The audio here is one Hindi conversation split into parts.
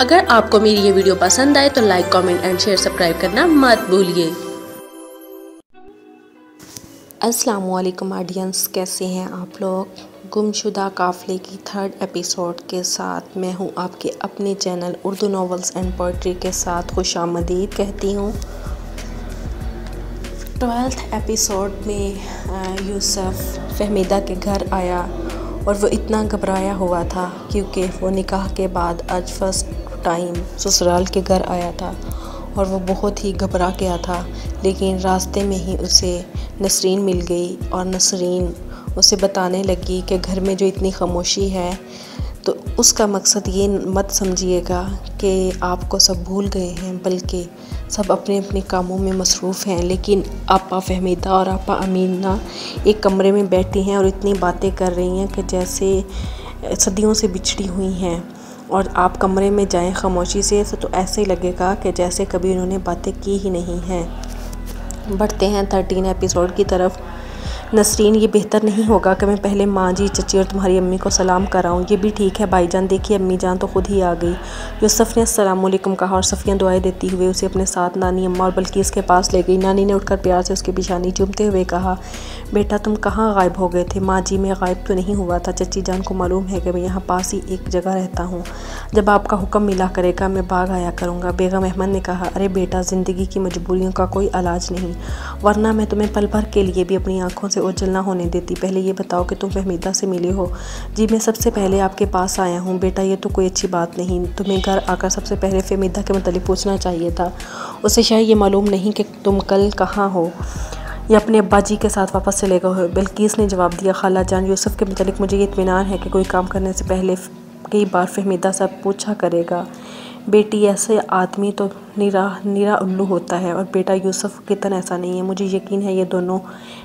अगर आपको मेरी ये वीडियो पसंद आए तो like, comment and share, subscribe करना मत भूलिए। अस्सलामुअलैकुम ऑडियंस, कैसे हैं आप लोग। गुमशुदा काफ़िले की 3rd एपिसोड के साथ मैं हूं आपके अपने channel Urdu novels and poetry के साथ खुशामदीद कहती हूं। 12th एपिसोड में यूसुफ फहमीदा के घर आया और वो इतना घबराया हुआ था क्योंकि वो निकाह के बाद आज फर्स्ट टाइम ससुराल के घर आया था और वो बहुत ही घबरा गया था। लेकिन रास्ते में ही उसे नसरीन मिल गई और नसरीन उसे बताने लगी कि घर में जो इतनी खामोशी है तो उसका मकसद ये मत समझिएगा कि आपको सब भूल गए हैं, बल्कि सब अपने अपने कामों में मसरूफ़ हैं। लेकिन आपा फहमीदा और आपा अमीना एक कमरे में बैठी हैं और इतनी बातें कर रही हैं कि जैसे सदियों से बिछड़ी हुई हैं। और आप कमरे में जाएं खामोशी से तो ऐसे ही लगेगा कि जैसे कभी उन्होंने बातें की ही नहीं हैं। बढ़ते हैं 13 एपिसोड की तरफ। नसरीन, ये बेहतर नहीं होगा कि मैं पहले माँ जी, चची और तुम्हारी अम्मी को सलाम कराऊँ। ये भी ठीक है भाईजान, देखिए अम्मी जान तो खुद ही आ गई। यूसुफ ने अस्सलाम वालेकुम कहा और सफ़िया दुआएं देती हुए उसे अपने साथ नानी अम्मा और बल्कीस के पास ले गई। नानी ने उठकर प्यार से उसकी पेशानी चूमते हुए कहा, बेटा तुम कहाँ गायब हो गए थे। माँ जी, मैं गायब तो नहीं हुआ था, चची जान को मालूम है कि मैं यहाँ पास ही एक जगह रहता हूँ। जब आपका हुक्म मिला करेगा मैं भाग आया करूँगा। बेगम अहमद ने कहा, अरे बेटा, ज़िंदगी की मजबूरियों का कोई इलाज नहीं, वरना मैं तुम्हें पल भर के लिए भी अपनी आँखों से ओझल ना होने देती। पहले ये बताओ कि तुम फहमीदा से मिले हो। जी, मैं सबसे पहले आपके पास आया हूँ। बेटा, ये तो कोई अच्छी बात नहीं, तुम्हें घर आकर सबसे पहले फहमीदा के मतलब पूछना चाहिए था। उसे शायद ये मालूम नहीं कि तुम कल कहाँ हो या अपने अब्बा जी के साथ वापस चले गए हो। बल्कीस ने जवाब दिया, खाला जान, यूसुफ के मतलब मुझे ये इत्मीनान है कि कोई काम करने से पहले कई बार फहमीदा से पूछा करेगा। बेटी, ऐसे आदमी तो निरा उल्लू होता है और बेटा यूसुफ की तरह ऐसा नहीं है। मुझे यकीन है ये दोनों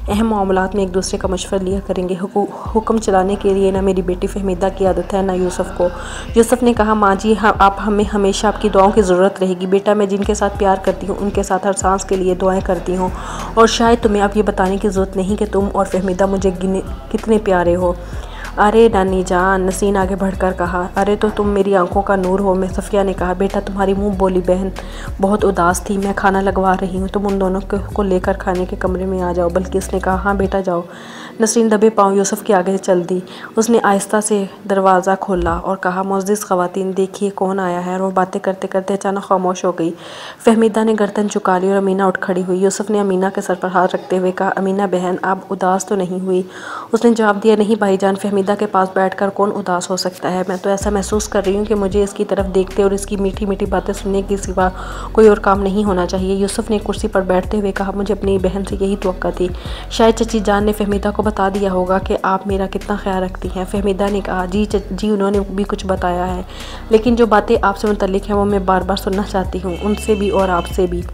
अहम मामलात में एक दूसरे का मशवरा लिया करेंगे। हुक्म चलाने के लिए ना मेरी बेटी फहमीदा की आदत है ना यूसुफ को। यूसुफ ने कहा, माँ जी, आप हमें हमेशा आपकी दुआओं की ज़रूरत रहेगी। बेटा, मैं जिनके साथ प्यार करती हूँ उनके साथ हर सांस के लिए दुआएं करती हूँ और शायद तुम्हें अब ये बताने की ज़रूरत नहीं कि तुम और फहमीदा मुझे कितने प्यारे हो। अरे नानी जान, नसीन आगे बढ़कर कहा, अरे तो तुम मेरी आंखों का नूर हो। मैं सफ़िया ने कहा, बेटा तुम्हारी मुंह बोली बहन बहुत उदास थी, मैं खाना लगवा रही हूँ, तुम उन दोनों को लेकर खाने के कमरे में आ जाओ। बल्कि उसने कहा, हाँ बेटा जाओ। नसरीन दबे पाँव यूसुफ के आगे चल दी। उसने आहिस्ता से दरवाज़ा खोला और कहा, मुअज़्ज़िज़ ख़वातीन, देखिए कौन आया है। और वो बातें करते करते अचानक खामोश हो गई। फहमीदा ने गर्दन झुका ली और अमीना उठ खड़ी हुई। यूसुफ ने अमीना के सर पर हाथ रखते हुए कहा, अमीना बहन, आप उदास तो नहीं हुई। उसने जवाब दिया, नहीं भाईजान, फहमीदा के पास बैठकर कौन उदास हो सकता है। मैं तो ऐसा महसूस कर रही हूँ कि मुझे इसकी तरफ देखते और इसकी मीठी मीठी बातें सुनने के सिवा कोई और काम नहीं होना चाहिए। यूसुफ ने कुर्सी पर बैठते हुए कहा, मुझे अपनी बहन से यही तवक्का थी। शायद चची जान ने फहमीदा को बता दिया होगा कि आप मेरा कितना ख्याल रखती हैं। फहमीदा ने कहा, जी उन्होंने भी कुछ बताया है, लेकिन जो बातें आपसे मुतल्लिक हैं वो मैं बार बार सुनना चाहती हूँ, उनसे भी और आपसे भी।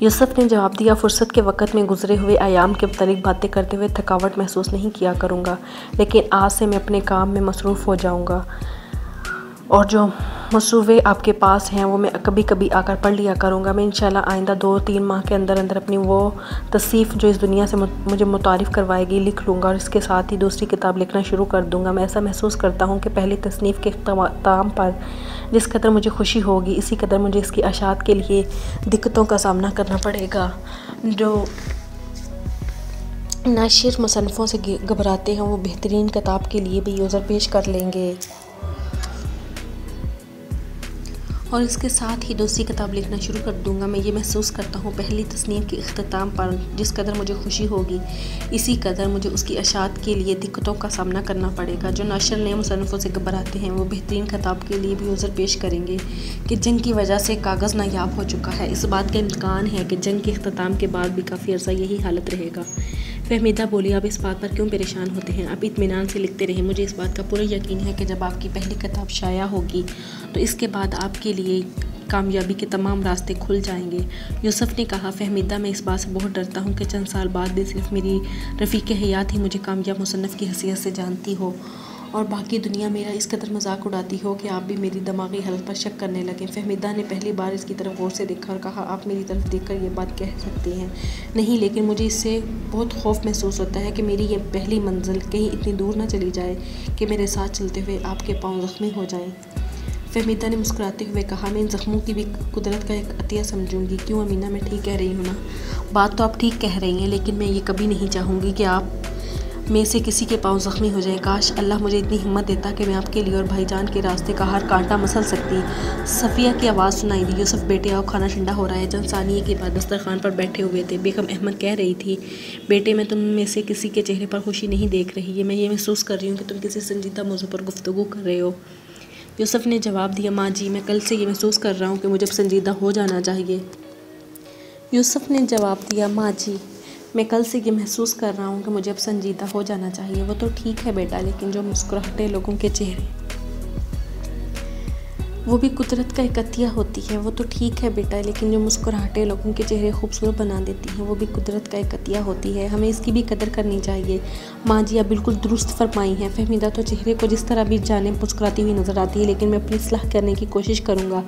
यूसुफ ने जवाब दिया, फ़ुर्सत के वक़्त में गुज़रे हुए अयाम के मुतालिक बातें करते हुए थकावट महसूस नहीं किया करूँगा, लेकिन आज से मैं अपने काम में मसरूफ़ हो जाऊँगा और जो मसरूफ़े आपके पास हैं वो मैं कभी कभी आकर पढ़ लिया करूँगा। मैं इंशाल्लाह आइंदा 2-3 माह के अंदर अंदर अपनी वो तसीफ़ जो इस दुनिया से मुझे मुतारिफ़ करवाएगी लिख लूँगा और इसके साथ ही दूसरी किताब लिखना शुरू कर दूँगा। मैं ऐसा महसूस करता हूँ कि पहली तसनीफ़ के अख्ताम पर जिस कदर मुझे खुशी होगी, इसी कदर मुझे इसकी अशात के लिए दिक्कतों का सामना करना पड़ेगा। जो नाशिर मुसन्निफ़ों से घबराते हैं वो बेहतरीन किताब के लिए भी यूज़र पेश कर लेंगे और इसके साथ ही दूसरी किताब लिखना शुरू कर दूंगा। मैं ये महसूस करता हूँ पहली तस्नीफ़ के अख्ताम पर जिस कदर मुझे खुशी होगी, इसी कदर मुझे उसकी अशात के लिए दिक्कतों का सामना करना पड़ेगा। जो नाशर नए मुसन्निफ़ों से घबराते हैं वो बेहतरीन किताब के लिए भी उज़र पेश करेंगे कि जंग की वजह से कागज़ नायाब हो चुका है। इस बात का इम्कान है कि जंग के अख्ताम के बाद भी काफ़ी अर्सा यही हालत रहेगा। फहमीदा बोली, आप इस बात पर क्यों परेशान होते हैं, आप इत्मीनान से लिखते रहें। मुझे इस बात का पूरा यकीन है कि जब आपकी पहली किताब शाया होगी तो इसके बाद आपके लिए कामयाबी के तमाम रास्ते खुल जाएंगे। यूसुफ ने कहा, फहमीदा, मैं इस बात से बहुत डरता हूँ कि चंद साल बाद भी सिर्फ मेरी रफ़ीक हयात ही मुझे कामयाब मुसन्निफ़ की हैसियत से जानती हो और बाकी दुनिया मेरा इस कदर मजाक उड़ाती हो कि आप भी मेरी दिमागी हालत पर शक करने लगे। फहमीदा ने पहली बार इसकी तरफ गौर से देखा और कहा, आप मेरी तरफ देखकर ये बात कह सकती हैं। नहीं, लेकिन मुझे इससे बहुत खौफ महसूस होता है कि मेरी ये पहली मंजिल कहीं इतनी दूर ना चली जाए कि मेरे साथ चलते हुए आपके पाँव ज़ख्मी हो जाएं। फहमीदा ने मुस्कुराते हुए कहा, मैं इन ज़ख्मों की भी कुदरत का एक अतिया समझूंगी। क्यों अमीना, मैं ठीक कह रही हूँ ना? बात तो आप ठीक कह रही हैं, लेकिन मैं ये कभी नहीं चाहूँगी कि आप में से किसी के पाँव ज़ख्मी हो जाए। काश अल्लाह मुझे इतनी हिम्मत देता कि मैं आपके लिए और भाईजान के रास्ते का हर कांटा मसल सकती। सफ़िया की आवाज़ सुनाई दी, यूसुफ बेटे आओ, खाना ठंडा हो रहा है। चंद सानिये के बाद दस्तरखान पर बैठे हुए थे। बेगम अहमद कह रही थी, बेटे मैं तुम में से किसी के चेहरे पर खुशी नहीं देख रही है। मैं ये महसूस कर रही हूँ कि तुम किसी संजीदा मौजू पर गुफ्तगू कर रहे हो। यूसुफ ने जवाब दिया, माँ जी मैं कल से ये महसूस कर रहा हूँ कि मुझे अब संजीदा हो जाना चाहिए। यूसुफ ने जवाब दिया, माँ जी मैं कल से ये महसूस कर रहा हूँ कि मुझे अब संजीदा हो जाना चाहिए। वो तो ठीक है बेटा, लेकिन जो मुस्कुराहटे लोगों के चेहरे वो भी कुदरत का एक अतिया होती है। वो तो ठीक है बेटा, लेकिन जो मुस्कुराहटे लोगों के चेहरे खूबसूरत बना देती हैं वो भी कुदरत का एक अतिया होती है। हमें इसकी भी कदर करनी चाहिए। माँ जी आप बिल्कुल दुरुस्त फरमाई हैं। फहमीदा तो चेहरे को जिस तरह भी जाने मुस्कुराती हुई नज़र आती है, लेकिन मैं अपनी इस्लाह करने की कोशिश करूँगा।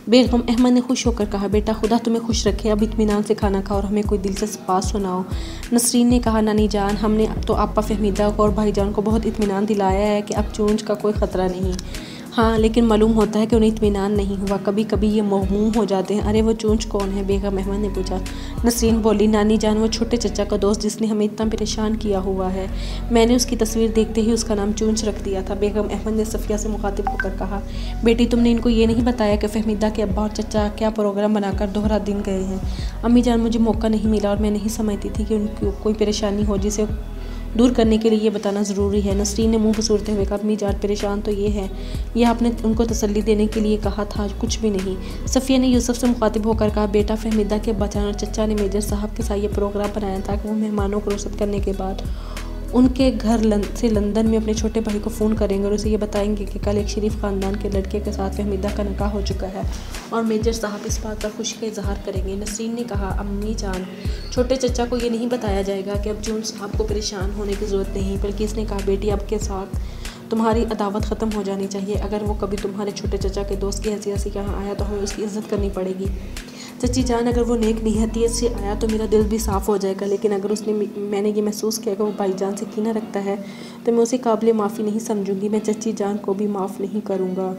बेगम अहमद ने खुश होकर कहा, बेटा खुदा तुम्हें खुश रखे, अब इत्मीनान से खाना खाओ और हमें कोई दिलचस्प बात सुनाओ। नसरीन ने कहा, नानी जान हमने तो आपा फहमीदा को और भाईजान को बहुत इत्मीनान दिलाया है कि अब चूंज का कोई ख़तरा नहीं। हाँ, लेकिन मालूम होता है कि उन्हें इत्मीनान नहीं हुआ। कभी कभी ये महमूम हो जाते हैं। अरे वो चूंच कौन है? बेगम अहमद ने पूछा। नसरीन बोली, नानी जान वो छोटे चचा का दोस्त जिसने हमें इतना परेशान किया हुआ है। मैंने उसकी तस्वीर देखते ही उसका नाम चूंच रख दिया था। बेगम अहमद ने सफ़िया से मुखातिब होकर कहा, बेटी तुमने इनको ये नहीं बताया कि फहमीदा के अब्बा और चचा क्या प्रोग्राम बनाकर दोहरा दिन गए हैं? अम्मी जान मुझे मौका नहीं मिला और मैं नहीं समझती थी कि उनको कोई परेशानी हो जिसे दूर करने के लिए ये बताना ज़रूरी है। नसरीन ने मुंह बसूरते हुए कहा, अम्मी जान परेशान तो ये है, यह आपने उनको तसल्ली देने के लिए कहा था, कुछ भी नहीं। सफ़िया ने यूसुफ से मुखातिब होकर कहा, बेटा फहमीदा के बचान और चचा ने मेजर साहब के साथ ये प्रोग्राम बनाया था कि वो मेहमानों को रुखसत करने के बाद उनके घर से लंदन में अपने छोटे भाई को फ़ोन करेंगे और उसे ये बताएंगे कि कल एक शरीफ ख़ानदान के लड़के के साथ फहमीदा का निकाह हो चुका है और मेजर साहब इस बात पर खुशी का इजहार करेंगे। नसरीन ने कहा, अम्मी जान छोटे चचा को ये नहीं बताया जाएगा कि अब जून साहब को परेशान होने की ज़रूरत नहीं, बल्कि इसने कहा, बेटी अब के साथ तुम्हारी अदावत ख़त्म हो जानी चाहिए। अगर वो कभी तुम्हारे छोटे चचा के दोस्त की हैसियत से यहाँ आया तो हमें उसकी इज़्ज़त करनी पड़ेगी। चची जान अगर वो नेक नियतियत से आया तो मेरा दिल भी साफ़ हो जाएगा, लेकिन अगर मैंने ये महसूस किया कि वो भाईजान से कीना रखता है तो मैं उसे काबिल माफ़ी नहीं समझूंगी। मैं चची जान को भी माफ़ नहीं करूँगा।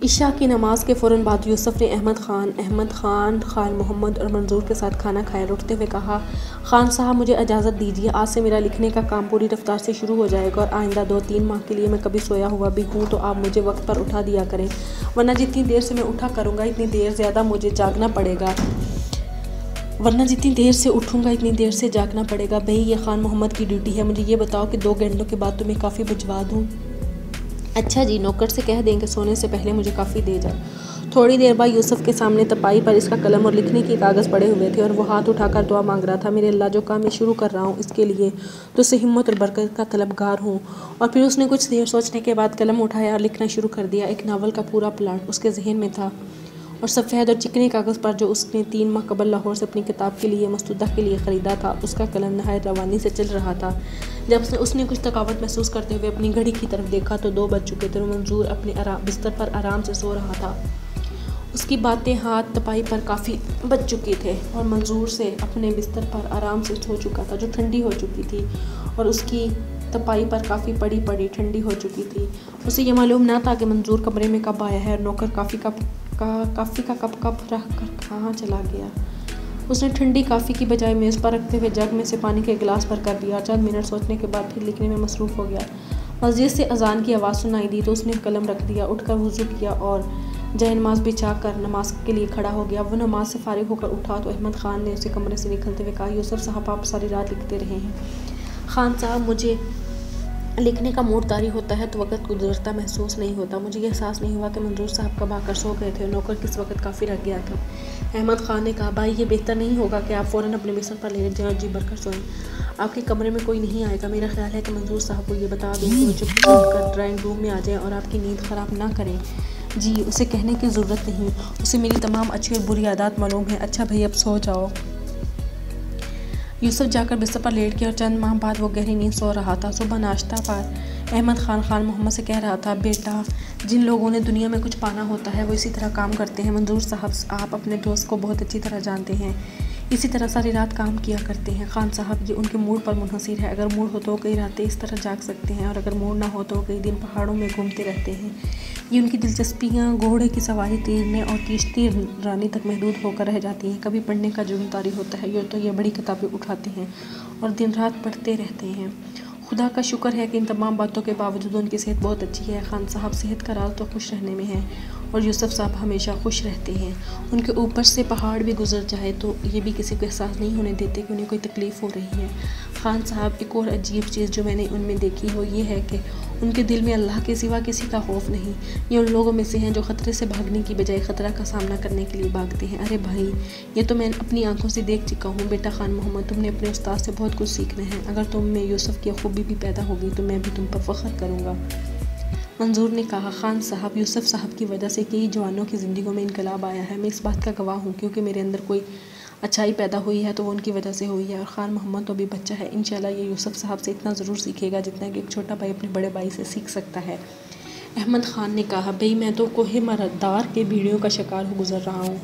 इशा की नमाज के फ़ौरन बाद यूसुफ ने अहमद खान, खान मोहम्मद और मंजूर के साथ खाना खाया। उठते हुए कहा, खान साहब मुझे इजाज़त दीजिए, आज से मेरा लिखने का काम पूरी रफ्तार से शुरू हो जाएगा और आइंदा 2-3 माह के लिए मैं कभी सोया हुआ भी हूँ तो आप मुझे वक्त पर उठा दिया करें, वरना जितनी देर से मैं उठा करूँगा इतनी देर ज़्यादा मुझे जागना पड़ेगा। जितनी देर से उठूँगा इतनी देर से जागना पड़ेगा। भाई ये खान मोहम्मद की ड्यूटी है। मुझे ये बताओ कि 2 घंटों के बाद तुम्हें काफ़ी भिजवा दूँ? अच्छा जी, नौकर से कह दें कि सोने से पहले मुझे काफ़ी दे जाए। थोड़ी देर बाद यूसुफ के सामने तपाई पर इसका कलम और लिखने के कागज़ पड़े हुए थे और वो हाथ उठाकर दुआ मांग रहा था, मेरे अल्लाह जो काम मैं शुरू कर रहा हूँ इसके लिए तो उससे हिम्मत और बरकत का तलबगार हूँ। और फिर उसने कुछ देर सोचने के बाद कलम उठाया और लिखना शुरू कर दिया। एक नावल का पूरा प्लाट उसके जहन में था और सफ़ेद और चिकने कागज़ पर जो उसने 3 माह कबल लाहौर से अपनी किताब के लिए मस्तूदा के लिए ख़रीदा था, उसका कलम नहायत रवानी से चल रहा था। जब उसने कुछ थकावट महसूस करते हुए अपनी घड़ी की तरफ देखा तो 2 बज चुके थे और मंजूर अपने बिस्तर पर आराम से सो रहा था। उसकी बातें हाथ तपाई पर काफ़ी बज चुकी थे और मंजूर से अपने बिस्तर पर आराम से सो चुका था, जो ठंडी हो चुकी थी और उसकी तपाई पर काफ़ी पड़ी ठंडी हो चुकी थी। उसे ये मालूम ना था कि मंजूर कमरे में कब आया है और नौकर काफ़ी का कप रख कर कहाँ चला गया। उसने ठंडी काफ़ी की बजाय मेज़ पर रखते हुए जग में से पानी के गिलास भर कर दिया। चंद मिनट सोचने के बाद फिर लिखने में मसरूफ़ हो गया। मस्जिद से अजान की आवाज़ सुनाई दी तो उसने कलम रख दिया, उठकर वुज़ू किया और जय नमाज बिछा कर नमाज के लिए खड़ा हो गया। वो नमाज से फारिग होकर उठा तो अहमद खान ने उसे कमरे से निकलते हुए कहा, यूसुफ साहब आप सारी रात लिखते रहे हैं। खान साहब मुझे लिखने का मूड तारी होता है तो वक़्त गुजरता महसूस नहीं होता। मुझे ये एहसास नहीं हुआ कि मंजूर साहब कब आकर सो गए थे और नौकर किस वक्त काफ़ी रख गया था। अहमद खान ने कहा, भाई ये बेहतर नहीं होगा कि आप फ़ौरन अपने बिस्तर पर लेट जाएं और जी भरकर सोएं। आपके कमरे में कोई नहीं आएगा। मेरा ख्याल है कि मंजूर साहब को ये बता दूँ कि वो चुपचाप कर ड्राइंग रूम में आ जाएँ और आपकी नींद ख़राब ना करें। जी, उसे कहने की ज़रूरत नहीं, उसे मेरी तमाम अच्छी और बुरी आदत मालूम है। अच्छा भाई अब सो जाओ। यूसुफ जाकर बिस्तर पर लेट गया और चंद माह बाद वो गहरी नींद सो रहा था। सुबह नाश्ता पर अहमद खान मोहम्मद से कह रहा था, बेटा जिन लोगों ने दुनिया में कुछ पाना होता है वो इसी तरह काम करते हैं। मंजूर साहब आप अपने दोस्त को बहुत अच्छी तरह जानते हैं। इसी तरह सारी रात काम किया करते हैं। खान साहब ये उनके मूड पर मुनहसिर है। अगर मूड हो तो कई रातें इस तरह जाग सकते हैं और अगर मूड ना हो तो कई दिन पहाड़ों में घूमते रहते हैं। ये उनकी दिलचस्पियाँ घोड़े की सवारी तैरने और किश्ती रानी तक महदूद होकर रह जाती हैं। कभी पढ़ने का जुनून तारी होता है तो ये बड़ी किताबें उठाते हैं और दिन रात पढ़ते रहते हैं। खुदा का शुक्र है कि इन तमाम बातों के बावजूद उनकी सेहत बहुत अच्छी है। खान साहब सेहत का राज तो खुश रहने में है और यूसुफ साहब हमेशा खुश रहते हैं। उनके ऊपर से पहाड़ भी गुजर जाए तो ये भी किसी को एहसास नहीं होने देते कि उन्हें कोई तकलीफ़ हो रही है। खान साहब एक और अजीब चीज़ जो मैंने उनमें देखी वो ये है कि उनके दिल में अल्लाह के सिवा किसी का खौफ नहीं। ये उन लोगों में से हैं जो ख़तरे से भागने की बजाय ख़तरा का सामना करने के लिए भागते हैं। अरे भाई, ये तो मैं अपनी आंखों से देख चुका हूँ। बेटा खान मोहम्मद, तुमने अपने उस्ताद से बहुत कुछ सीखना है। अगर तुम में यूसुफ की खूबी भी पैदा होगी तो मैं भी तुम पर फ़ख्र करूँगा। मंजूर ने कहा, खान साहब, यूसुफ साहब की वजह से कई जवानों की ज़िंदगियों में इनकलाब आया है। मैं इस बात का गवाह हूँ क्योंकि मेरे अंदर कोई अच्छाई पैदा हुई है तो वो उनकी वजह से हुई है। और ख़ान मोहम्मद तो अभी बच्चा है। इंशाल्लाह ये यूसुफ साहब से इतना ज़रूर सीखेगा जितना कि एक छोटा भाई अपने बड़े भाई से सीख सकता है। अहमद ख़ान ने कहा, भाई मैं तो कोहे मरदार के भीड़ियों का शिकार हो गुज़र रहा हूँ।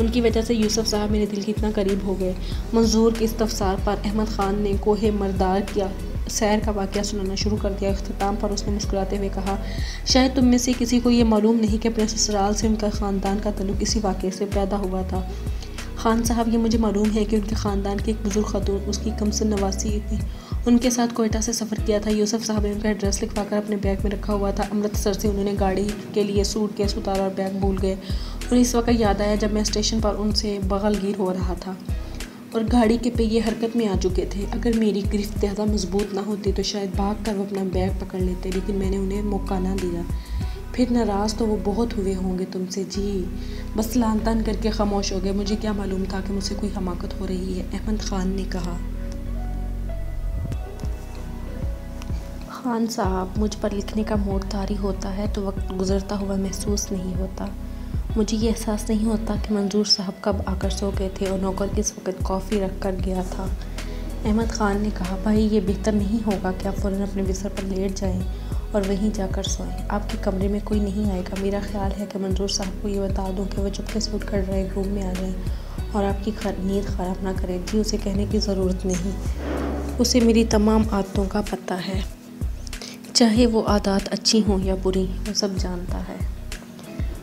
उनकी वजह से यूसुफ साहब मेरे दिल के इतना करीब हो गए। मंजूर के इस्तफसार पर अहमद ख़ान ने कोहे मरदार किया सैर का वाक़या सुनाना शुरू कर दिया। इख्तिताम पर उसने मुस्कुराते हुए कहा, शायद तुम में से किसी को ये मालूम नहीं कि अपने ससुराल से उनका ख़ानदान का तल्लुक़ इसी वाक़े से पैदा हुआ था। खान साहब, ये मुझे मालूम है कि उनके ख़ानदान की एक बुज़ुर्ग ख़तून उसकी कमसिन नवासी ने उनके साथ कोयटा से सफ़र किया था। यूसुफ साहब ने उनका एड्रेस लिखवाकर अपने बैग में रखा हुआ था। अमृतसर से उन्होंने गाड़ी के लिए सूटकेस उतारा और बैग भूल गए। उन्हें इस वक्त याद आया जब मैं स्टेशन पर उनसे बगलगीर हो रहा था और गाड़ी के पहिए हरकत में आ चुके थे। अगर मेरी गिरफ्त ज़्यादा मजबूत ना होती तो शायद भाग कर वो अपना बैग पकड़ लेते, लेकिन मैंने उन्हें मौका ना दिया। फिर नाराज़ तो वो बहुत हुए होंगे तुमसे। जी, बस लान तान करके खामोश हो गए। मुझे क्या मालूम था कि मुझसे कोई हमाकत हो रही है, अहमद ख़ान ने कहा। खान साहब, मुझ पर लिखने का मूड तारी होता है तो वक्त गुजरता हुआ महसूस नहीं होता। मुझे ये एहसास नहीं होता कि मंजूर साहब कब आकर सो गए थे और नौकर किस वक्त कॉफ़ी रख कर गया था। अहमद ख़ान ने कहा, भाई ये बेहतर नहीं होगा कि आप फ़ौरन अपने बिस्तर पर लेट जाएं और वहीं जाकर सोएं। आपके कमरे में कोई नहीं आएगा। मेरा ख्याल है कि मंजूर साहब को ये बता दूं कि वो चुपके से उठकर ड्राइंग रूम में आ जाएं और आपकी नींद ख़राब ना करें। जी, उसे कहने की ज़रूरत नहीं, उसे मेरी तमाम आदतों का पता है, चाहे वो आदत अच्छी हों या बुरी, वो सब जानता है।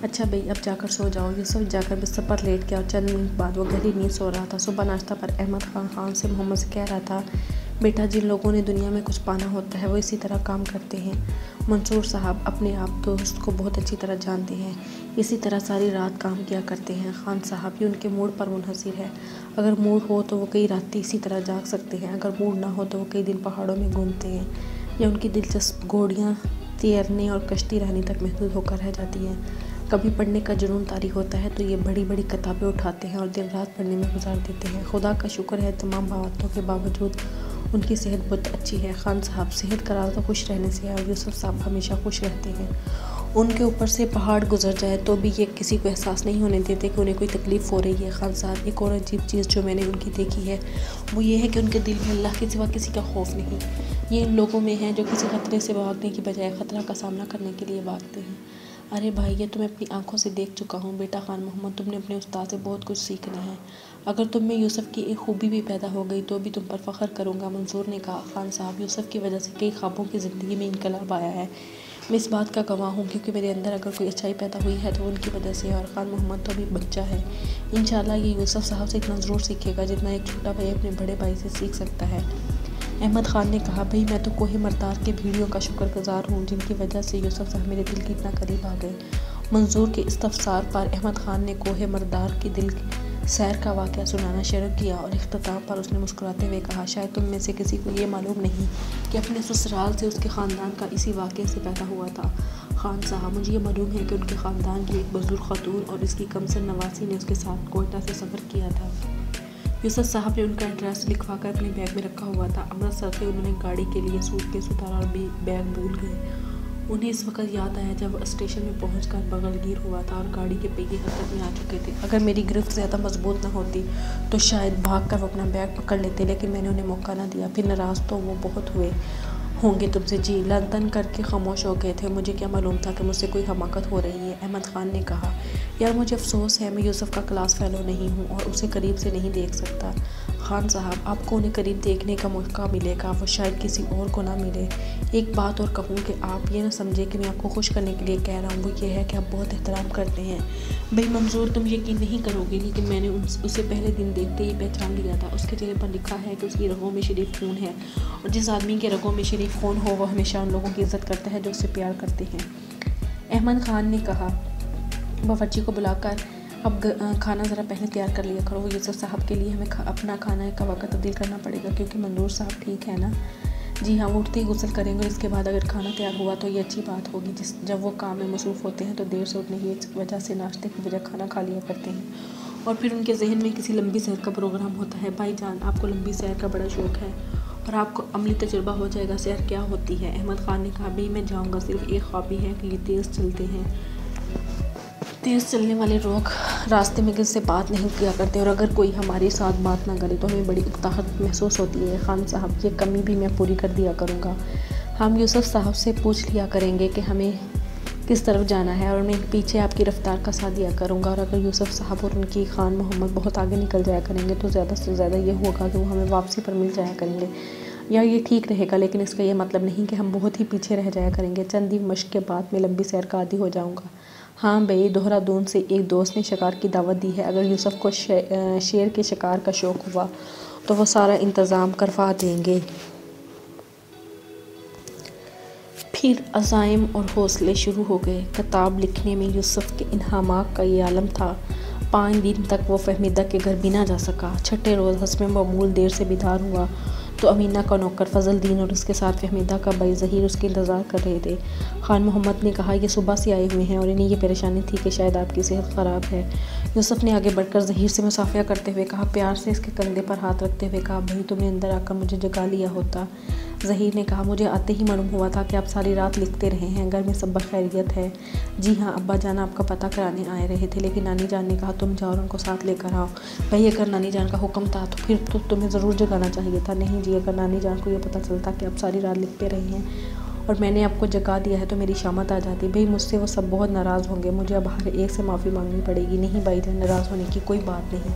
अच्छा भाई, अब जाकर सो जाओ। यूसुफ जाकर बिस्तर पर लेट गया और चंद मिनट बाद वो गहरी नींद सो रहा था। सुबह नाश्ता पर अहमद ख़ान से मोहम्मद से कह रहा था, बेटा, जिन लोगों ने दुनिया में कुछ पाना होता है वो इसी तरह काम करते हैं। मंसूर साहब अपने आप दोस्त को बहुत अच्छी तरह जानते हैं, इसी तरह सारी रात काम किया करते हैं। खान साहब, ये उनके मूड पर मुनहसिर है। अगर मूड हो तो वो कई रातें इसी तरह जाग सकते हैं। अगर मूड ना हो तो वो कई दिन पहाड़ों में घूमते हैं। या उनकी दिलचस्प घोड़ियाँ तैरने और कश्ती रानी तक महदूद होकर रह जाती हैं। कभी पढ़ने का जुनून तारी होता है तो ये बड़ी बड़ी किताबें उठाते हैं और दिन रात पढ़ने में गुजार देते हैं। खुदा का शुक्र है तमाम बातों के बावजूद उनकी सेहत बहुत अच्छी है। खान साहब सेहत का राज तो खुश रहने से है और यूसुफ साहब हमेशा खुश रहते हैं। उनके ऊपर से पहाड़ गुजर जाए तो भी ये किसी को एहसास नहीं होने देते कि उन्हें कोई तकलीफ़ हो रही है। खान साहब, एक और अजीब चीज़ जो मैंने उनकी देखी है वो ये है कि उनके दिल में अल्लाह के सिवा किसी का खौफ नहीं। ये इन लोगों में है जो किसी ख़तरे से भागने की बजाय ख़तरा का सामना करने के लिए भागते हैं। अरे भाई, ये तो मैं अपनी आंखों से देख चुका हूँ। बेटा खान मोहम्मद, तुमने अपने उस्ताद से बहुत कुछ सीखना है। अगर तुम में यूसुफ की एक खूबी भी पैदा हो गई तो भी तुम पर फ़ख्र करूँगा। मंसूर ने कहा, खान साहब, यूसुफ की वजह से कई ख्वाबों की ज़िंदगी में इनकलाब आया है। मैं इस बात का गवाह हूँ क्योंकि मेरे अंदर अगर कोई अच्छाई पैदा हुई है तो उनकी वजह से। और खान मोहम्मद तो अभी बच्चा है। इंशाल्लाह ये यूसुफ साहब से इतना ज़रूर सीखेगा जितना एक छोटा भाई अपने बड़े भाई से सीख सकता है। अहमद ख़ान ने कहा, भाई मैं तो कोहे मरदार के भीड़ियों का शुक्रगुजार हूँ जिनकी वजह से यूसुफ साहब मेरे दिल के इतना करीब आ गए। मंजूर के इस्तफसार पर अहमद ख़ान ने कोहे मरदार की दिल सैर का वाक़या सुनाना शुरू किया और इख्तिताम पर उसने मुस्कुराते हुए कहा, शायद तुम में से किसी को ये मालूम नहीं कि अपने ससुराल से उसके ख़ानदान का इसी वाक़े से पैदा हुआ था। खान साहब, मुझे ये मालूम है कि उनके ख़ानदान की एक बुज़ुर्ग ख़तून और इसकी कमसिन नवासी ने उसके साथ कोयटा से सफ़र किया था। यूसुफ साहब ने उनका एड्रेस लिखवाकर अपने बैग में रखा हुआ था। अमृतसर से उन्होंने गाड़ी के लिए सूटकेस उतारा और बैग भूल गए। उन्हें इस वक्त याद आया जब स्टेशन में पहुंचकर बगलगीर हुआ था और गाड़ी के पहिए हरकत में आ चुके थे। अगर मेरी गिरफ्त ज़्यादा मजबूत ना होती तो शायद भाग कर वो अपना बैग पकड़ लेते, लेकिन मैंने उन्हें मौका ना दिया। फिर नाराज़ तो वो बहुत हुए होंगे तुमसे। जी लन तन करके खामोश हो गए थे। मुझे क्या मालूम था कि मुझसे कोई हमाकत हो रही है। अहमद ख़ान ने कहा, यार मुझे अफसोस है, मैं यूसुफ का क्लास फ़ेलो नहीं हूँ और उसे करीब से नहीं देख सकता। खान साहब, आपको उन्हें करीब देखने का मौका मिलेगा, वो शायद किसी और को ना मिले। एक बात और कहूँ कि आप ये ना समझे कि मैं आपको खुश करने के लिए कह रहा हूँ, वो ये है कि आप बहुत एहतराम करते हैं। भाई मंजूर, तुम यकीन नहीं करोगे, लेकिन मैंने उसे पहले दिन देखते ही पहचान लिया था। उसके चेहरे पर लिखा है कि उसकी रगों में शरीफ खून है, और जिस आदमी के रगों में शरीफ खून हो वो हमेशा उन लोगों की इज़्ज़त करता है जो उससे प्यार करते हैं। अहमद ख़ान ने कहा, बावर्ची को बुलाकर अब खाना ज़रा पहले तैयार कर लिया करो। यूसुफ साहब के लिए हमें अपना खाना का वक्त तब्दील करना पड़ेगा, क्योंकि मंजूर साहब ठीक है ना? जी हाँ, वो उठते ही गुस्ल करेंगे और इसके बाद अगर खाना तैयार हुआ तो ये अच्छी बात होगी। जब वो काम में मसरूफ़ होते हैं तो देर से उठने की वजह से नाश्ते की वजह खाना खा लिया करते हैं, और फिर उनके जहन में किसी लंबी सैर का प्रोग्राम होता है। भाईजान, आपको लंबी सैर का बड़ा शौक़ है और आपको अमली तजुर्बा हो जाएगा सैर क्या होती है। अहमद ख़ान ने कहा, भाई मैं जाऊँगा, सिर्फ एक ख्वाब ही है कि ये तेज़ चलते हैं। तेज़ चलने वाले लोग रास्ते में किसी से बात नहीं किया करते, और अगर कोई हमारे साथ बात ना करे तो हमें बड़ी उकताहट महसूस होती है। खान साहब, ये कमी भी मैं पूरी कर दिया करूँगा। हम यूसुफ साहब से पूछ लिया करेंगे कि हमें किस तरफ जाना है, और मैं पीछे आपकी रफ्तार का साथ दिया करूँगा। और अगर यूसुफ साहब और उनकी खान मोहम्मद बहुत आगे निकल जाया करेंगे तो ज़्यादा से ज़्यादा ये होगा कि वो हमें वापसी पर मिल जाया करेंगे। या ये ठीक रहेगा, लेकिन इसका ये मतलब नहीं कि हम बहुत ही पीछे रह जाया करेंगे। चंद दिन मश्क के बाद मैं लंबी सैर का आदी हो जाऊँगा। हाँ भाई, देहरादून से एक दोस्त ने शिकार की दावत दी है। अगर यूसुफ को शेर के शिकार का शौक़ हुआ तो वो सारा इंतज़ाम करवा देंगे। फिर अज़ाइम और हौसले शुरू हो गए। किताब लिखने में यूसुफ के इन्हामाक का ये आलम था। 5 दिन तक वो फहमीदा के घर भी ना जा सका। छठे रोज़ हस्ब मामूल देर से बेदार हुआ तो अमीना का नौकर फजलदीन और उसके साथ फहमीदा का भाई ज़हीर उसके इंतज़ार कर रहे थे। खान मोहम्मद ने कहा, ये सुबह से आए हुए हैं और इन्हें ये परेशानी थी कि शायद आपकी सेहत ख़राब है। यूसुफ ने आगे बढ़कर ज़हीर से मुसाफिया करते हुए कहा, प्यार से इसके कंधे पर हाथ रखते हुए कहा, भाई तुमने अंदर आकर मुझे जगा लिया होता। ज़हीर ने कहा, मुझे आते ही मालूम हुआ था कि आप सारी रात लिखते रहे हैं। घर में सब बखैरियत है? जी हाँ, अब्बा जान आपका पता कराने आए रहे थे, लेकिन नानी जान ने कहा तुम जाओ और उनको साथ लेकर आओ। भाई अगर नानी जान का हुक्म था तो फिर तो तुम्हें ज़रूर जगाना चाहिए था। नहीं जी, अगर नानी जान को ये पता चलता कि आप सारी रात लिखते रहे हैं और मैंने आपको जगा दिया है तो मेरी शामत आ जाती। भाई मुझसे वो सब बहुत नाराज़ होंगे, मुझे अब हर एक से माफ़ी मांगनी पड़ेगी। नहीं भाईजान, नाराज़ होने की कोई बात नहीं।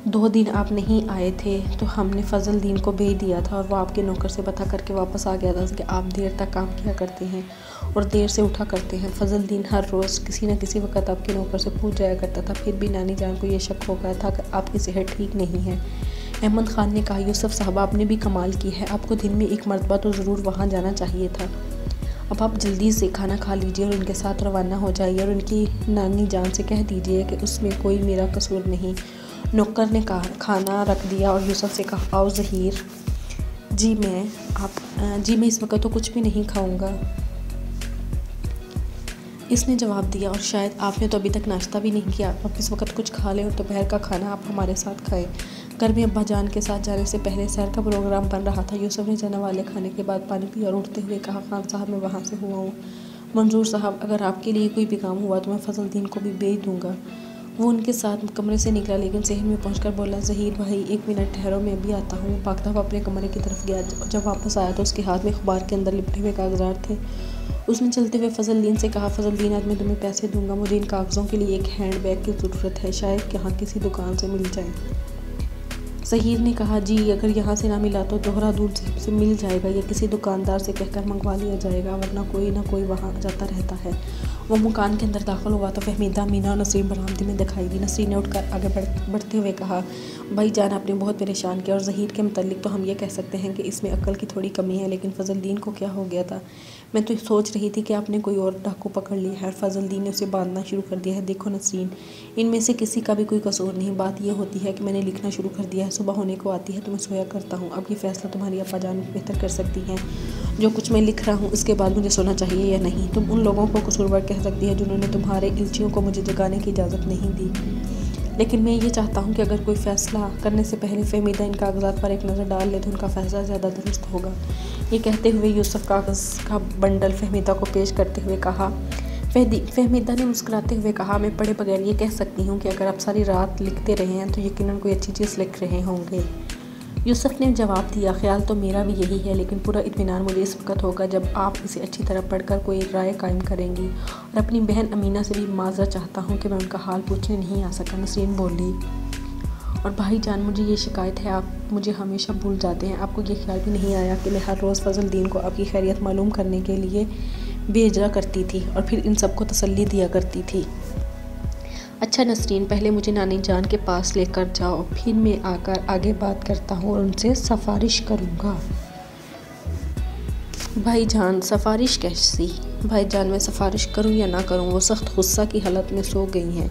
2 दिन आप नहीं आए थे तो हमने फजलदीन को भेज दिया था और वो आपके नौकर से पता करके वापस आ गया था कि आप देर तक काम किया करते हैं और देर से उठा करते हैं। फजलदीन हर रोज़ किसी न किसी वक्त आपके नौकर से पूछ जाया करता था, फिर भी नानी जान को ये शक हो गया था कि आपकी सेहत ठीक नहीं है। अहमद ख़ान ने कहा, यूसुफ साहब आपने भी कमाल की है, आपको दिन में एक मरतबा तो ज़रूर वहाँ जाना चाहिए था। अब आप जल्दी से खाना खा लीजिए और उनके साथ रवाना हो जाइए और उनकी नानी जान से कह दीजिए कि उसमें कोई मेरा कसूर नहीं। नौकर ने कहा, खाना रख दिया और यूसुफ से कहा, आओ ज़हीर। जी मैं इस वक्त तो कुछ भी नहीं खाऊंगा, इसने जवाब दिया, और शायद आपने तो अभी तक नाश्ता भी नहीं किया। आप इस वक्त कुछ खा लें और दोपहर का खाना आप हमारे साथ खाएं। घर में अब्बा जान के साथ जाने से पहले सैर का प्रोग्राम बन रहा था। यूसुफ ने चना वाले खाने के बाद पानी पिया और उठते हुए कहा, खान साहब मैं वहाँ से हुआ हूँ। मंजूर साहब, अगर आपके लिए कोई भी काम हुआ तो मैं फजलदीन को भी भेज दूँगा। वो उनके साथ कमरे से निकला, लेकिन सहन में पहुंचकर बोला, ज़हीर भाई 1 मिनट ठहरो, मैं भी आता हूँ। भागता हुआ अपने कमरे की तरफ गया। जब वापस आया तो उसके हाथ में अखबार के अंदर लिपटे हुए कागजात थे। उसने चलते हुए फजलदीन से कहा, फजलदीन आज मैं तुम्हें पैसे दूंगा, मुझे इन कागज़ों के लिए एक हैंड बैग की ज़रूरत है, शायद यहाँ किसी दुकान से मिल जाए। ज़हीर ने कहा, जी अगर यहाँ से ना मिला तो देहरादून से मिल जाएगा या किसी दुकानदार से कहकर मंगवा लिया जाएगा, वरना कोई ना कोई वहाँ जाता रहता है। वो मकान के अंदर दाखिल हुआ तो फहमीदा, मीना और नसरीन बरामदे में दिखाई दी। नसरीन ने उठकर आगे बढ़ते हुए कहा, भाई जान आपने बहुत परेशान किया, और ज़हीर के मुतल्लिक तो हम ये कह सकते हैं कि इसमें अक्ल की थोड़ी कमी है, लेकिन फजलदीन को क्या हो गया था? मैं तो सोच रही थी कि आपने कोई और डाकू पकड़ लिया है और फजलदीन ने उसे बांधना शुरू कर दिया है। देखो नसरीन, इनमें से किसी का भी कोई कसूर नहीं। बात यह होती है कि मैंने लिखना शुरू कर दिया है, सुबह होने को आती है तो मैं सोया करता हूँ। अब ये फ़ैसला तुम्हारी अब्बा जान बेहतर कर सकती हैं। जो कुछ मैं लिख रहा हूँ इसके बाद मुझे सोना चाहिए या नहीं। तुम उन लोगों को कसूरवार कह सकती है जिन्होंने तुम्हारे इल्चियों को मुझे जगाने की इजाज़त नहीं दी, लेकिन मैं ये चाहता हूँ कि अगर कोई फ़ैसला करने से पहले फहमीदा इन कागज़ात पर एक नज़र डाल ले तो उनका फ़ैसला ज़्यादा दुरुस्त होगा। ये कहते हुए यूसुफ कागज़ का बंडल फहमीदा को पेश करते हुए कहा। फहमीदा ने मुस्कुराते हुए कहा, मैं पढ़े बगैर ये कह सकती हूँ कि अगर आप सारी रात लिखते रहे हैं तो यकीनन कोई अच्छी चीज़ लिख रहे होंगे। यूसुफ ने जवाब दिया, ख्याल तो मेरा भी यही है, लेकिन पूरा इत्मीनान मुझे इस वक्त होगा जब आप इसे अच्छी तरह पढ़कर कोई राय कायम करेंगी। और अपनी बहन अमीना से भी माजरा चाहता हूँ कि मैं उनका हाल पूछने नहीं आ सका, नसरीन बोली। और भाईजान, मुझे ये शिकायत है, आप मुझे हमेशा भूल जाते हैं। आपको ये ख्याल भी नहीं आया कि मैं हर रोज़ फजलुद्दीन को आपकी खैरियत मालूम करने के लिए भेजा करती थी और फिर इन सबको तसल्ली दिया करती थी। अच्छा नसरीन, पहले मुझे नानी जान के पास लेकर जाओ, फिर मैं आकर आगे बात करता हूँ और उनसे सिफारिश करूँगा। भाईजान, सिफारिश कैसी? भाईजान, मैं सिफारिश करूँ या ना करूँ, वो सख्त गुस्सा की हालत में सो गई हैं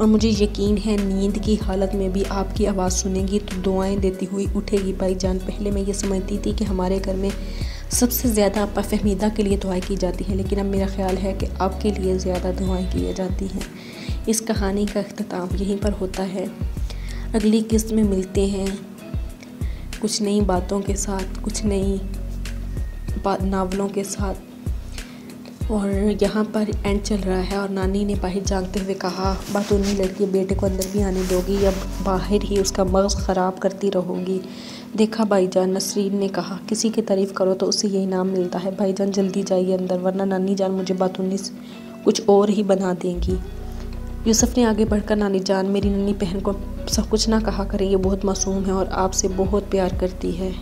और मुझे यकीन है नींद की हालत में भी आपकी आवाज़ सुनेंगी तो दुआएं देती हुई उठेगी। भाईजान, पहले मैं ये समझती थी कि हमारे घर में सबसे ज़्यादा आपा फहमीदा के लिए दुआएं की जाती हैं, लेकिन अब मेरा ख्याल है कि आपके लिए ज़्यादा दुआएं की जाती हैं। इस कहानी का अख्ताम यहीं पर होता है। अगली किस्त में मिलते हैं कुछ नई बातों के साथ, कुछ नई नावलों के साथ। और यहाँ पर एंड चल रहा है और नानी ने बाहर जानते हुए कहा, बातूनी लड़की बेटे को अंदर भी आने दोगी या बाहर ही उसका मग़ज़ ख़राब करती रहोगी? देखा भाईजान, नसरीन ने कहा, किसी की तारीफ़ करो तो उसे यही नाम मिलता है। भाईजान जल्दी जाइए अंदर, वरना नानी जान मुझे बातूनी कुछ और ही बना देंगी। यूसुफ ने आगे बढ़कर, नानी जान, मेरी नन्ही बहन को सब कुछ ना कहा करें, ये बहुत मासूम है और आपसे बहुत प्यार करती है।